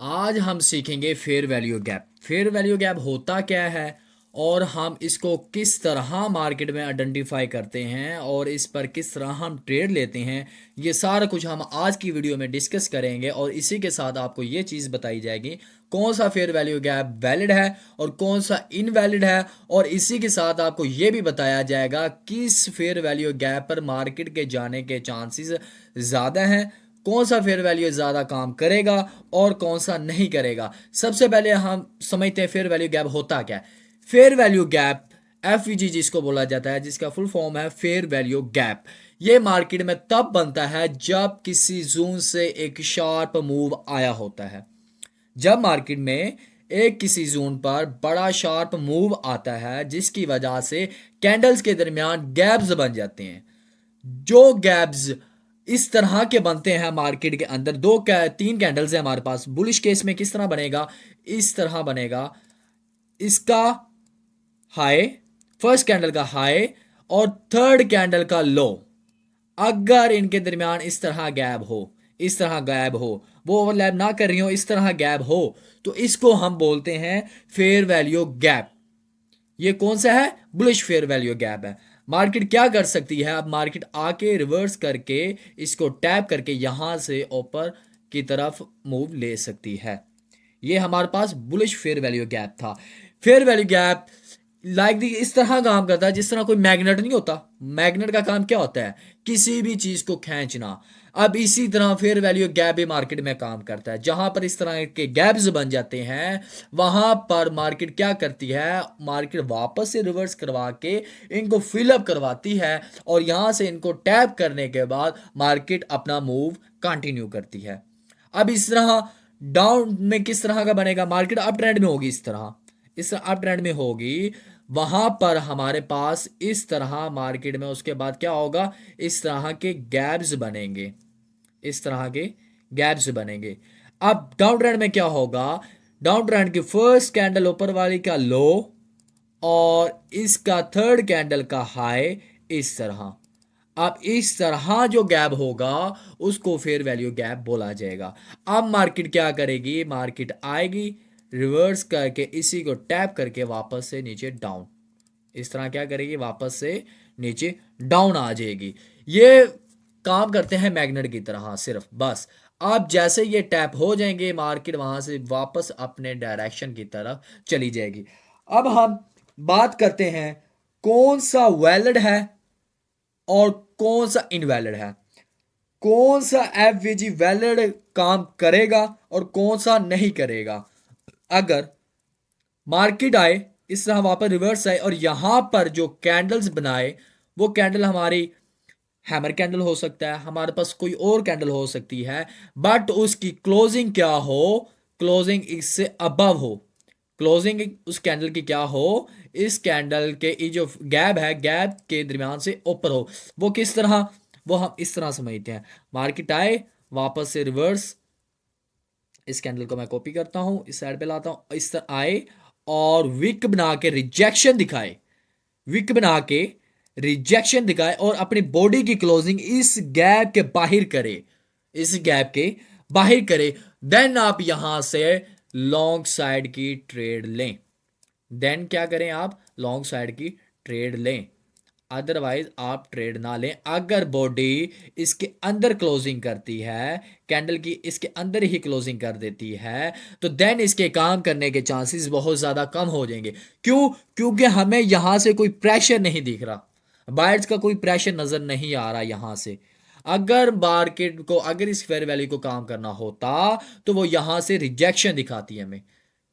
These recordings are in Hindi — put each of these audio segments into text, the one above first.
आज हम सीखेंगे fair value gap. Fair value gap होता क्या है और हम इसको किस तरह मार्केट में आइडेंटिफाई करते हैं और इस पर किस तरह हम ट्रेड लेते हैं, ये सारा कुछ हम आज की वीडियो में डिस्कस करेंगे। और इसी के साथ आपको ये चीज़ बताई जाएगी कौन सा फेयर वैल्यू गैप वैलिड है और कौन सा इनवैलिड है। और इसी के साथ आपको ये भी बताया जाएगा किस फेयर वैल्यू गैप पर मार्केट के जाने के चांसेस ज़्यादा हैं, कौन सा फेयर वैल्यू ज़्यादा काम करेगा और कौन सा नहीं करेगा। सबसे पहले हम समझते हैं फेयर वैल्यू गैप होता क्या है। फेयर वैल्यू गैप एफवीजी जिसको बोला जाता है, जिसका फुल फॉर्म है फेयर वैल्यू गैप। ये मार्केट में तब बनता है जब किसी जोन से एक शार्प मूव आया होता है। जब मार्केट में एक किसी जोन पर बड़ा शार्प मूव आता है जिसकी वजह से कैंडल्स के दरमियान गैप्स बन जाते हैं। जो गैप्स इस तरह के बनते हैं मार्केट के अंदर, तीन कैंडल्स है हमारे पास। बुलिश केस में किस तरह बनेगा, इस तरह बनेगा। इसका हाई, फर्स्ट कैंडल का हाई और थर्ड कैंडल का लो। अगर इनके दरमियान इस तरह गैप हो, इस तरह गैप हो, वो ओवरलैप ना कर रही हो, इस तरह गैप हो, तो इसको हम बोलते हैं फेयर वैल्यू गैप। ये कौन सा है? बुलिश फेयर वैल्यू गैप है। मार्केट क्या कर सकती है, अब मार्केट आके रिवर्स करके इसको टैप करके यहां से ऊपर की तरफ मूव ले सकती है। ये हमारे पास बुलिश फेयर वैल्यू गैप था। Fair value gap like the इस तरह काम करता है जिस तरह कोई मैग्नेट नहीं होता। मैग्नेट का काम क्या होता है? किसी भी चीज को खींचना। अब इसी तरह फेयर वैल्यू गैप भी मार्केट में काम करता है। जहां पर इस तरह के गैप्स बन जाते हैं वहां पर मार्केट क्या करती है, मार्केट वापस से रिवर्स करवा के इनको फिलअप करवाती है और यहां से इनको टैप करने के बाद मार्केट अपना मूव कंटिन्यू करती है। अब इस तरह डाउन में किस तरह का बनेगा, मार्केट अप ट्रेंड में होगी, इस अप ट्रेंड में होगी। वहां पर हमारे पास इस तरह मार्केट में उसके बाद क्या होगा, इस तरह के गैप्स बनेंगे, इस तरह के गैप्स बनेंगे। अब डाउन ट्रेंड में क्या होगा, डाउन ट्रेंड की फर्स्ट कैंडल ऊपर वाली का लो और इसका थर्ड कैंडल का हाई, इस तरह। अब इस तरह जो गैप होगा उसको फेयर वैल्यू गैप बोला जाएगा। अब मार्केट क्या करेगी, मार्केट आएगी रिवर्स करके इसी को टैप करके वापस से नीचे डाउन, इस तरह क्या करेगी, वापस से नीचे डाउन आ जाएगी। ये काम करते हैं मैग्नेट की तरह सिर्फ, बस। अब जैसे ये टैप हो जाएंगे मार्केट वहां से वापस अपने डायरेक्शन की तरफ चली जाएगी। अब हम बात करते हैं कौन सा वैलिड है और कौन सा इनवैलिड है। कौन सा एफवीजी वैलिड काम करेगा और कौन सा नहीं करेगा। अगर मार्केट आए इस तरह वापस रिवर्स आए और यहां पर जो कैंडल्स बनाए वो कैंडल हमारी हैमर कैंडल हो सकता है, हमारे पास कोई और कैंडल हो सकती है, बट उसकी क्लोजिंग क्या हो, क्लोजिंग इससे अबव हो। क्लोजिंग उस कैंडल की क्या हो, इस कैंडल के ये जो गैप है गैप के दरमियान से ऊपर हो। वो किस तरह, वो हम इस तरह समझते हैं। मार्केट आए वापस से रिवर्स, इस कैंडल को मैं कॉपी करता हूं, इस साइड पे लाता हूं, इस तरह आए और विक बना के रिजेक्शन दिखाए, विक बना के रिजेक्शन दिखाए और अपनी बॉडी की क्लोजिंग इस गैप के बाहर करे, इस गैप के बाहर करे। देन आप यहां से लॉन्ग साइड की ट्रेड लें। देन क्या करें, आप लॉन्ग साइड की ट्रेड लें, अदरवाइज आप ट्रेड ना लें। अगर बॉडी इसके अंदर क्लोजिंग करती है, कैंडल की इसके अंदर ही क्लोजिंग कर देती है, तो देन इसके काम करने के चांसेस बहुत ज़्यादा कम हो जाएंगे। क्यों? क्योंकि हमें यहां से कोई प्रेशर नहीं दिख रहा, बायर्स का कोई प्रेशर नज़र नहीं आ रहा यहां से। अगर मार्केट को, अगर इस फेयर वैल्यू को काम करना होता तो वो यहां से रिजेक्शन दिखाती है हमें।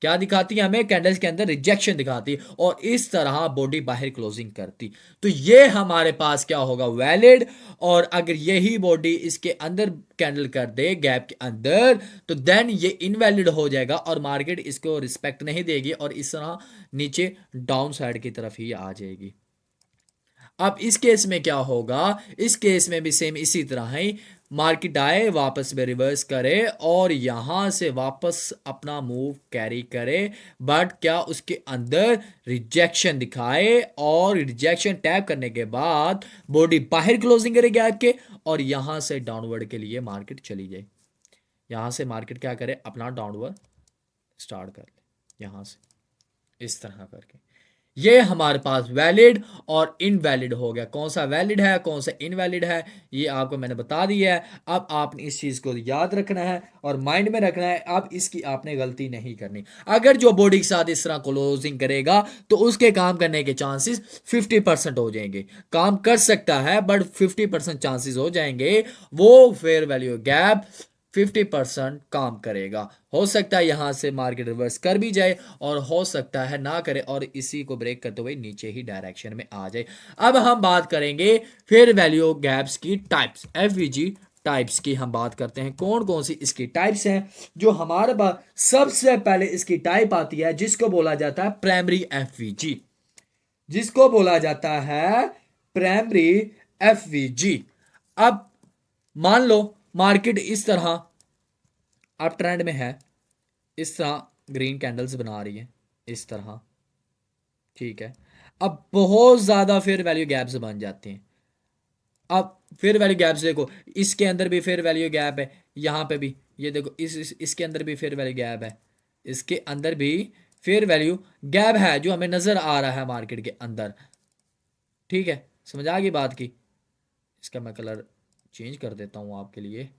क्या दिखाती है हमें? कैंडल्स के अंदर रिजेक्शन दिखाती है और इस तरह बॉडी बाहर क्लोजिंग करती। तो ये हमारे पास क्या होगा, वैलिड। और अगर यही बॉडी इसके अंदर कैंडल कर दे गैप के अंदर, तो देन ये इनवैलिड हो जाएगा और मार्केट इसको रिस्पेक्ट नहीं देगी और इस तरह नीचे डाउन साइड की तरफ ही आ जाएगी। अब इस केस में क्या होगा, इस केस में भी सेम इसी तरह है। मार्केट आए वापस में रिवर्स करे और यहां से वापस अपना मूव कैरी करे, बट क्या उसके अंदर रिजेक्शन दिखाए और रिजेक्शन टैप करने के बाद बॉडी बाहर क्लोजिंग करे गैप के और यहां से डाउनवर्ड के लिए मार्केट चली जाए। यहाँ से मार्केट क्या करे, अपना डाउनवर्ड स्टार्ट कर ले यहाँ से इस तरह करके। ये हमारे पास वैलिड और इनवैलिड हो गया। कौन सा वैलिड है कौन सा इनवैलिड है ये आपको मैंने बता दिया है। अब आपने इस चीज़ को याद रखना है और माइंड में रखना है। अब इसकी आपने गलती नहीं करनी। अगर जो बॉडी के साथ इस तरह क्लोजिंग करेगा तो उसके काम करने के चांसेस 50% हो जाएंगे। काम कर सकता है बट 50% चांसेस हो जाएंगे। वो फेयर वैल्यू गैप 50% काम करेगा। हो सकता है यहां से मार्केट रिवर्स कर भी जाए और हो सकता है ना करे और इसी को ब्रेक करते हुए नीचे ही डायरेक्शन में आ जाए। अब हम बात करेंगे फेयर वैल्यू गैप्स की टाइप्स, एफवीजी टाइप्स की हम बात करते हैं। कौन कौन सी इसकी टाइप्स हैं जो हमारे पास सबसे पहले इसकी टाइप आती है जिसको बोला जाता है प्राइमरी एफवीजी, जिसको बोला जाता है प्राइमरी एफवीजी। अब मान लो मार्केट इस तरह अप ट्रेंड में है, इस तरह ग्रीन कैंडल्स बना रही है इस तरह, ठीक है। अब बहुत ज्यादा फेयर वैल्यू गैप्स बन जाते हैं। अब फेयर वैल्यू गैप्स देखो, इसके अंदर भी फेयर वैल्यू गैप है, यहां पे भी ये देखो इसके अंदर भी फेयर वैल्यू गैप है, इसके अंदर भी फेयर वैल्यू गैप है जो हमें नजर आ रहा है मार्केट के अंदर, ठीक है। समझ आ गई बात की। इसका मैं कलर चेंज कर देता हूं आपके लिए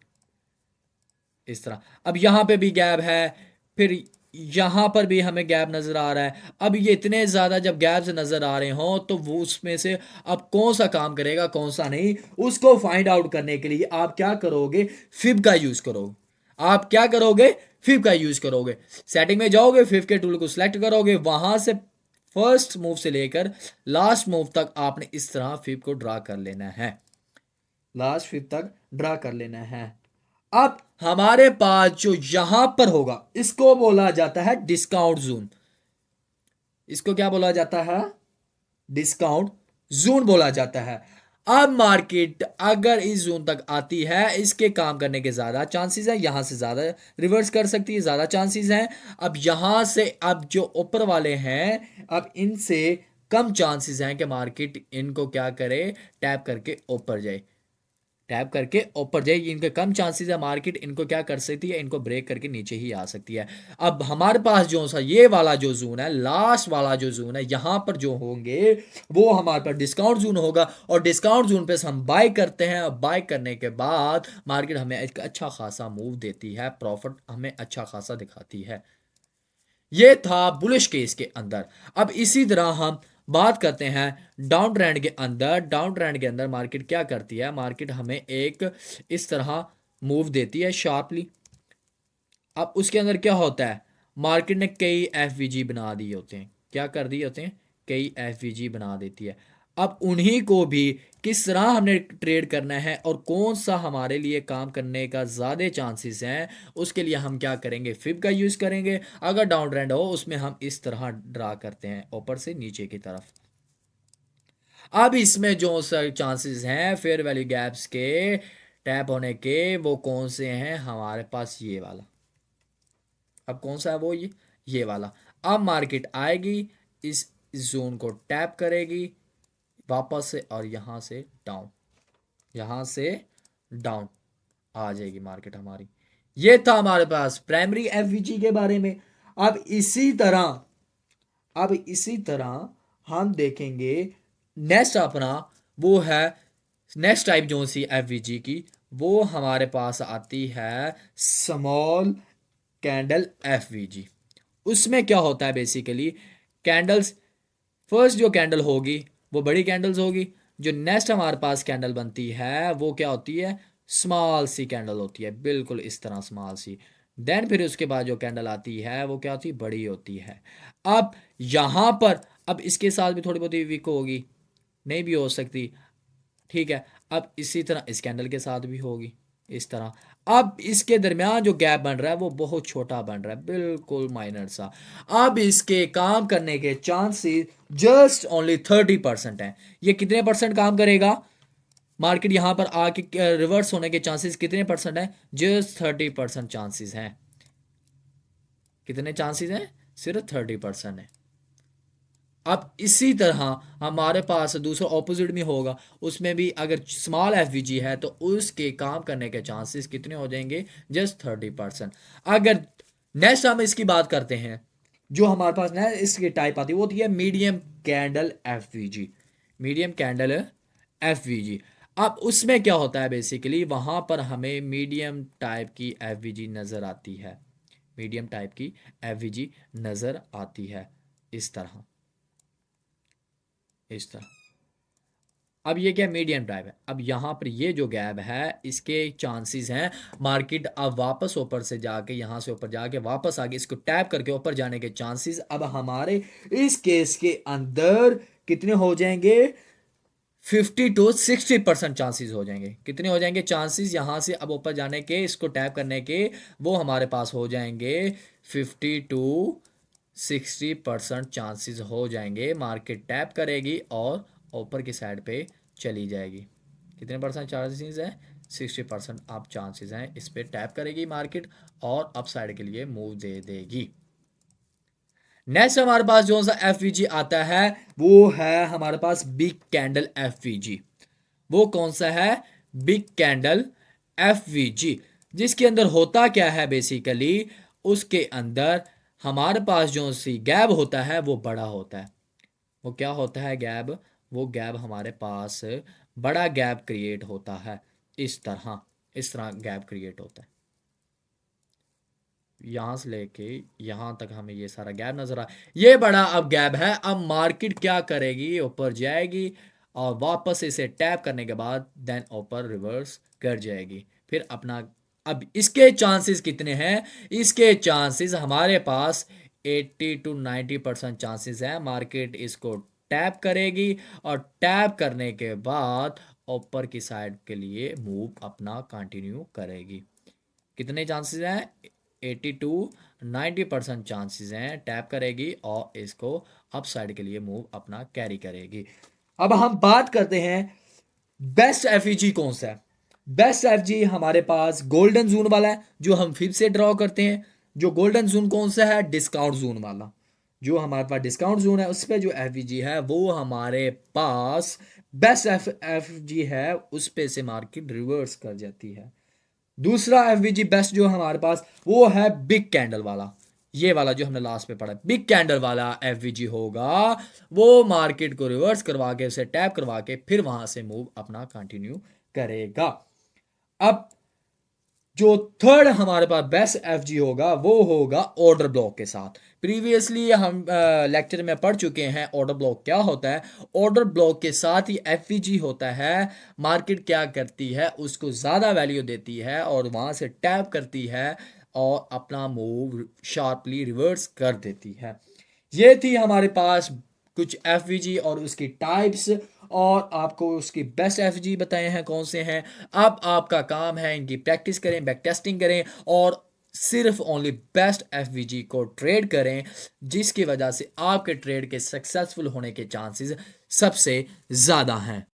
इस तरह। अब यहां पे भी गैप है, फिर यहां पर भी हमें गैप नजर आ रहा है। अब ये इतने ज्यादा जब गैप्स नजर आ रहे हो तो वो उसमें से अब कौन सा काम करेगा कौन सा नहीं, उसको फाइंड आउट करने के लिए आप क्या करोगे, फिब का यूज करोगे। आप क्या करोगे, फिब का यूज करोगे। सेटिंग में जाओगे, फिब के टूल को सिलेक्ट करोगे, वहां से फर्स्ट मूव से लेकर लास्ट मूव तक आपने इस तरह फिब को ड्रा कर लेना है, लास्ट फिब तक ड्रा कर लेना है। अब हमारे पास जो यहां पर होगा इसको बोला जाता है डिस्काउंट जोन। इसको क्या बोला जाता है, डिस्काउंट जोन बोला जाता है। अब मार्केट अगर इस जोन तक आती है इसके काम करने के ज्यादा चांसेस है, यहां से ज्यादा रिवर्स कर सकती है, ज्यादा चांसेस हैं। अब यहां से अब जो ऊपर वाले हैं अब इनसे कम चांसेस हैं कि मार्केट इनको क्या करे, टैप करके ऊपर जाए, टैप करके ऊपर जाए। इनके कम चांसेस है, मार्केट इनको क्या कर सकती है, इनको ब्रेक करके नीचे ही आ सकती है। अब हमारे पास जो सा ये वाला जो जोन है, लास्ट वाला जो जोन है, यहां पर जो होंगे वो हमारे पास डिस्काउंट जोन होगा और डिस्काउंट जोन पे से हम बाय करते हैं। अब बाय करने के बाद मार्केट हमें एक अच्छा खासा मूव देती है, प्रॉफिट हमें अच्छा खासा दिखाती है। ये था बुलिश केस के अंदर। अब इसी तरह हम बात करते हैं डाउन ट्रेंड के अंदर। डाउन ट्रेंड के अंदर मार्केट क्या करती है, मार्केट हमें एक इस तरह मूव देती है शार्पली। अब उसके अंदर क्या होता है, मार्केट ने कई एफवीजी बना दिए होते हैं, क्या कर दिए होते हैं, कई एफवीजी बना देती है। अब उन्हीं को भी किस तरह हमने ट्रेड करना है और कौन सा हमारे लिए काम करने का ज़्यादा चांसेस हैं, उसके लिए हम क्या करेंगे, फिब का यूज़ करेंगे। अगर डाउन ट्रेंड हो उसमें हम इस तरह ड्रा करते हैं ऊपर से नीचे की तरफ। अब इसमें जो सर चांसेस हैं फेयर वैल्यू गैप्स के टैप होने के वो कौन से हैं, हमारे पास ये वाला। अब कौन सा है वो, ये वाला। अब मार्केट आएगी, इस जोन को टैप करेगी वापस से और यहां से डाउन, यहां से डाउन आ जाएगी मार्केट हमारी। ये था हमारे पास प्राइमरी एफवीजी के बारे में। अब इसी तरह अब इसी तरह हम देखेंगे नेक्स्ट अपना, वो है नेक्स्ट टाइप जो सी एफवीजी की, वो हमारे पास आती है स्मॉल कैंडल एफवीजी। उसमें क्या होता है बेसिकली, कैंडल्स फर्स्ट जो कैंडल होगी वो बड़ी कैंडल्स होगी, जो नेक्स्ट हमारे पास कैंडल बनती है वो क्या होती है, स्मॉल सी कैंडल होती है, बिल्कुल इस तरह स्मॉल सी। देन फिर उसके बाद जो कैंडल आती है वो क्या होती है, बड़ी होती है। अब यहाँ पर अब इसके साथ भी थोड़ी बहुत वीक होगी, नहीं भी हो सकती, ठीक है। अब इसी तरह इस कैंडल के साथ भी होगी इस तरह। अब इसके दरमियान जो गैप बन रहा है वो बहुत छोटा बन रहा है, बिल्कुल माइनर सा। अब इसके काम करने के चांसेस जस्ट ओनली 30% हैं। ये कितने परसेंट काम करेगा, मार्केट यहां पर आके रिवर्स होने के चांसेस कितने परसेंट हैं, जस्ट 30% चांसेस हैं। कितने चांसेस हैं, सिर्फ 30% है। अब इसी तरह हमारे पास दूसरा ऑपोजिट भी होगा, उसमें भी अगर स्मॉल एफवीजी है तो उसके काम करने के चांसेस कितने हो जाएंगे, जस्ट 30%। अगर नेक्स्ट हम इसकी बात करते हैं, जो हमारे पास ना इसकी टाइप आती है वो होती है medium candle FVG. Medium candle FVG. अब उसमें क्या होता है, बेसिकली वहां पर हमें मीडियम टाइप की एफवीजी नज़र आती है, मीडियम टाइप की एफवीजी नज़र आती है इस तरह, इस तरह। अब ये क्या मीडियम टाइप है। अब यहाँ पर ये जो गैप है इसके चांसेस हैं मार्केट अब वापस ऊपर से जाके, यहाँ से ऊपर जाके वापस आके इसको टैप करके ऊपर जाने के चांसेस अब हमारे इस केस के अंदर कितने हो जाएंगे, 50 to 60% चांसेस हो जाएंगे। कितने हो जाएंगे चांसेस यहाँ से अब ऊपर जाने के, इसको टैप करने के, वो हमारे पास हो जाएंगे 50 to 60% चांसेस हो जाएंगे। मार्केट टैप करेगी और ऊपर की साइड पे चली जाएगी। कितने परसेंट चांसेस है, 60% आप चांसेस हैं इस पे टैप करेगी मार्केट और अप साइड के लिए मूव दे देगी। नेक्स्ट हमारे पास जो सा एफवीजी आता है वो है हमारे पास बिग कैंडल एफवीजी। वो कौन सा है, बिग कैंडल एफवीजी। जिसके अंदर होता क्या है, बेसिकली उसके अंदर हमारे पास जो सी गैप होता है वो बड़ा होता है। वो क्या होता है गैप, वो गैप हमारे पास बड़ा गैप क्रिएट होता है। इस तरह, इस तरह गैप क्रिएट होता है। यहाँ से लेके यहाँ तक हमें ये सारा गैप नजर आ, ये बड़ा अब गैप है। अब मार्केट क्या करेगी, ऊपर जाएगी और वापस इसे टैप करने के बाद देन ऊपर रिवर्स कर जाएगी फिर अपना। अब इसके चांसेस कितने हैं, इसके चांसेस हमारे पास 80 to 90% चांसेस है मार्केट इसको टैप करेगी और टैप करने के बाद ऊपर की साइड के लिए मूव अपना कंटिन्यू करेगी। कितने चांसेस हैं, 80 to 90% चांसेस हैं टैप करेगी और इसको अप साइड के लिए मूव अपना कैरी करेगी। अब हम बात करते हैं बेस्ट एफईजी कौन सा है। बेस्ट एफजी हमारे पास गोल्डन जोन वाला है जो हम फिर से ड्रॉ करते हैं। जो गोल्डन जोन कौन सा है, डिस्काउंट जोन वाला। जो हमारे पास डिस्काउंट जोन है उस पर जो एफईजी है वो हमारे पास बेस्ट एफजी है, उस पे से मार्केट रिवर्स कर जाती है। दूसरा एफवीजी बेस्ट जो हमारे पास वो है बिग कैंडल वाला। ये वाला जो हमने लास्ट पे पढ़ा, बिग कैंडल वाला एफवीजी होगा, वो मार्केट को रिवर्स करवा के उसे टैप करवा के फिर वहां से मूव अपना कंटिन्यू करेगा। अब जो थर्ड हमारे पास बेस्ट एफजी होगा वो होगा ऑर्डर ब्लॉक के साथ। प्रीवियसली हम लेक्चर में पढ़ चुके हैं ऑर्डर ब्लॉक क्या होता है। ऑर्डर ब्लॉक के साथ ही एफवीजी होता है। मार्केट क्या करती है, उसको ज़्यादा वैल्यू देती है और वहाँ से टैप करती है और अपना मूव शार्पली रिवर्स कर देती है। ये थी हमारे पास कुछ एफवीजी और उसकी टाइप्स, और आपको उसकी बेस्ट एफजी बताए हैं कौन से हैं। अब आपका काम है इनकी प्रैक्टिस करें, बैक टेस्टिंग करें और सिर्फ ओनली बेस्ट एफवीजी को ट्रेड करें, जिसकी वजह से आपके ट्रेड के सक्सेसफुल होने के चांसेस सबसे ज़्यादा हैं।